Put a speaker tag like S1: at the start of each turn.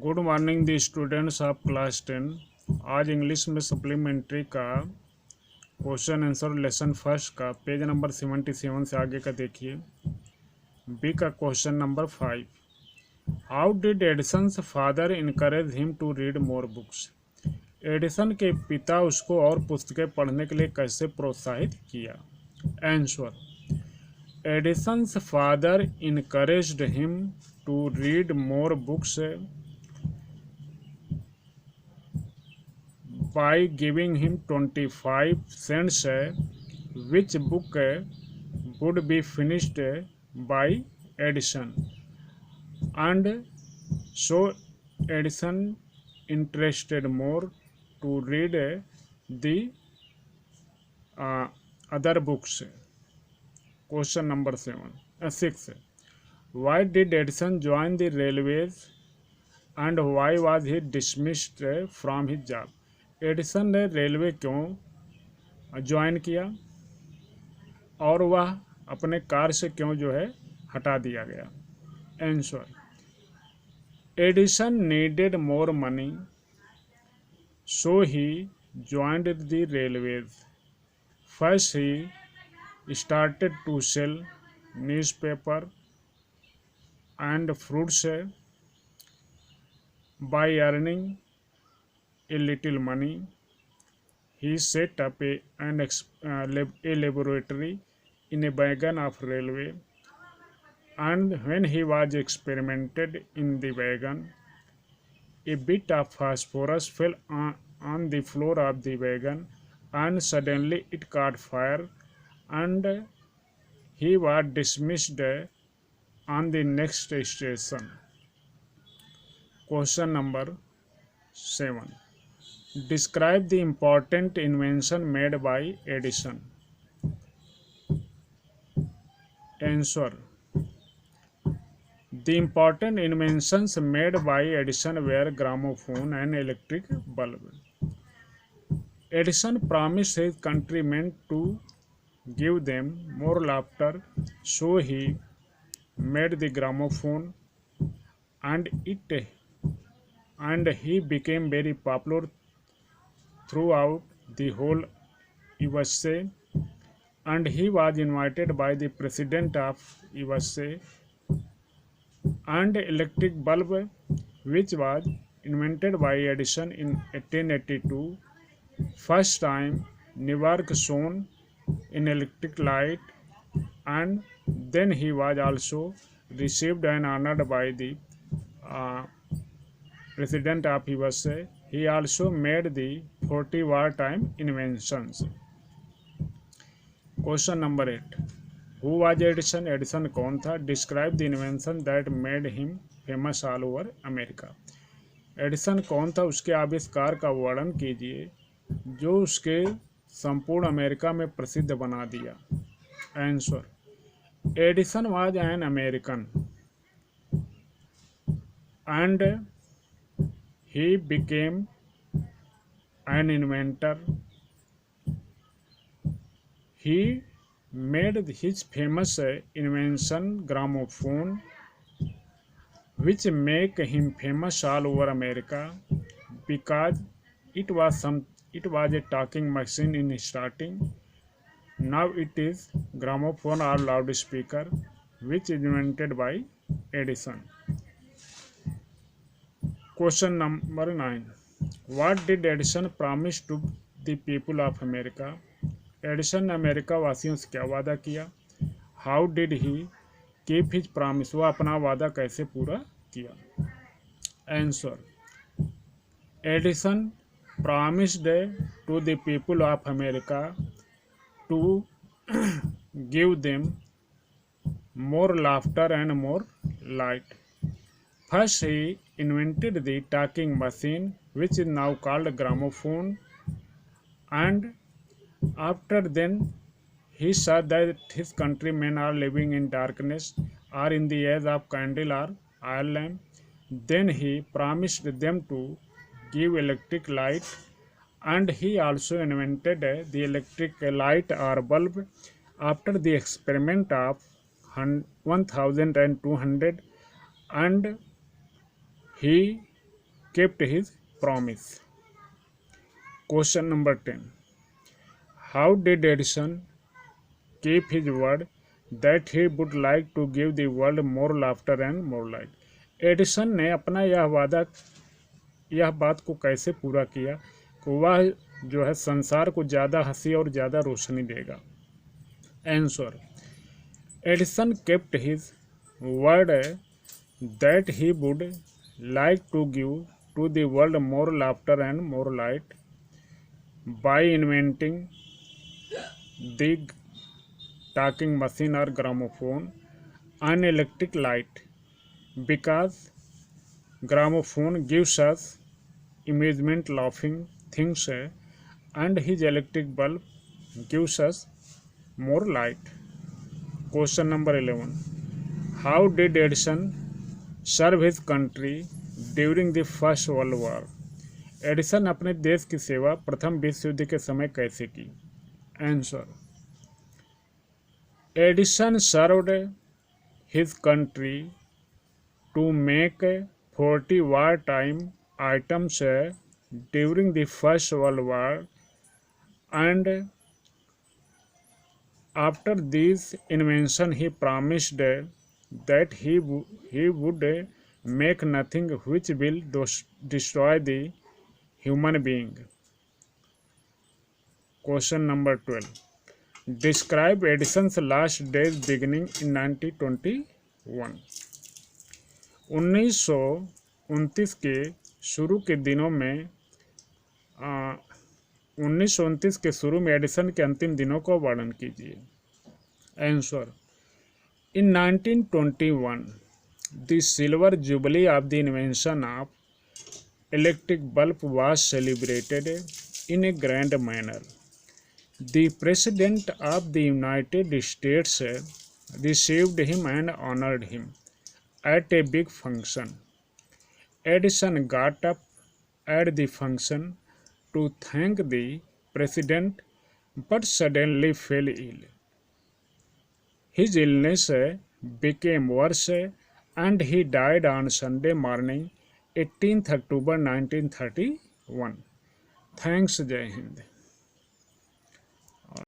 S1: Good morning the students of class 10। आज English में supplementary का क्वेश्चन आंसर लेसन फर्स्ट का पेज नंबर 77 से आगे का देखिए। बी का question number 5। How did Edison's father encourage him to read more books. Edison के पिता उसको और पुस्तकें पढ़ने के लिए कैसे प्रोत्साहित किया। Answer, Edison's father encouraged him to read more books by giving him 25 cents, which book would be finished by Edison, and so Edison interested more to read the other books. Question number 6. Why did Edison join the railways and why was he dismissed from his job? Edison ने railway क्यों join किया और वह अपने कार्य से क्यों हटा दिया गया। Answer, Edison needed more money so he joined the railways. First he started to sell newspaper and fruits by earning a little money. He set up a laboratory in a wagon of railway, and when he was experimented in the wagon, a bit of phosphorus fell on the floor of the wagon, and suddenly it caught fire, and he was dismissed on the next station. Question number 7. Describe the important invention made by Edison. Answer, the important inventions made by Edison were gramophone and electric bulb. Edison promised his countrymen to give them more laughter, so he made the gramophone, and he became very popular throughout the whole USA, and he was invited by the president of USA. And electric bulb, which was invented by Edison in 1882, first time Newark shone in electric light, and then he was also received and honored by the president of USA. He also made the 40 wartime inventions. Question number 8. Who was Edison? Edison कौन था? Describe the invention that made him famous all over America. Edison कौन था, उसके आविष्कार का वर्णन कीजिए जो उसके संपूर्ण अमेरिका में प्रसिद्ध बना दिया। Answer, Edison was an American and he became an inventor. He made his famous invention gramophone, which make him famous all over America because it was a talking machine in starting. Now it is gramophone or loudspeaker, which is invented by Edison. Question number 9. What did Edison promise to the people of America? Edison ने America वासियों से क्या वादा किया? How did he keep his promise? वह अपना वादा कैसे पूरा किया? Answer, Edison promised to the people of America to give them more laughter and more light. First, he invented the talking machine, which is now called gramophone, and after then he saw that his countrymen are living in darkness or in the age of candle or oil lamp. Then he promised them to give electric light, and he also invented the electric light or bulb after the experiment of 1200, and he kept his promise. Question number 10. How did Edison keep his word that he would like to give the world more laughter and more light? Edison ने अपना यह बात को कैसे पूरा किया कि वह जो है संसार को ज़्यादा हंसी और ज़्यादा रोशनी देगा? Answer, Edison kept his word that he would like to give to the world more laughter and more light by inventing the talking machine or gramophone and electric light, because gramophone gives us amusement laughing things and his electric bulb gives us more light. Question number 11. How did Edison serve his country during the First World War? Edison अपने देश की सेवा प्रथम विश्व युद्ध के समय कैसे की? Answer, Edison served his country to make 40 war time items during the first world war and after this invention he promised that he would make nothing which will destroy the human being. Question number 12. Describe Edison's last days beginning in 1921. 1929 के शुरू के दिनों में 1929 के शुरू में Edison के अंतिम दिनों को वर्णन कीजिए. Answer, in 1921 the silver jubilee of the invention of electric bulb was celebrated in A grand manner. The president of the United states received him and honoured him at a big function. Edison got up at the function to thank the president but suddenly fell ill. His illness became worse and he died on Sunday morning 18th October 1931. Thanks. Jai Hind.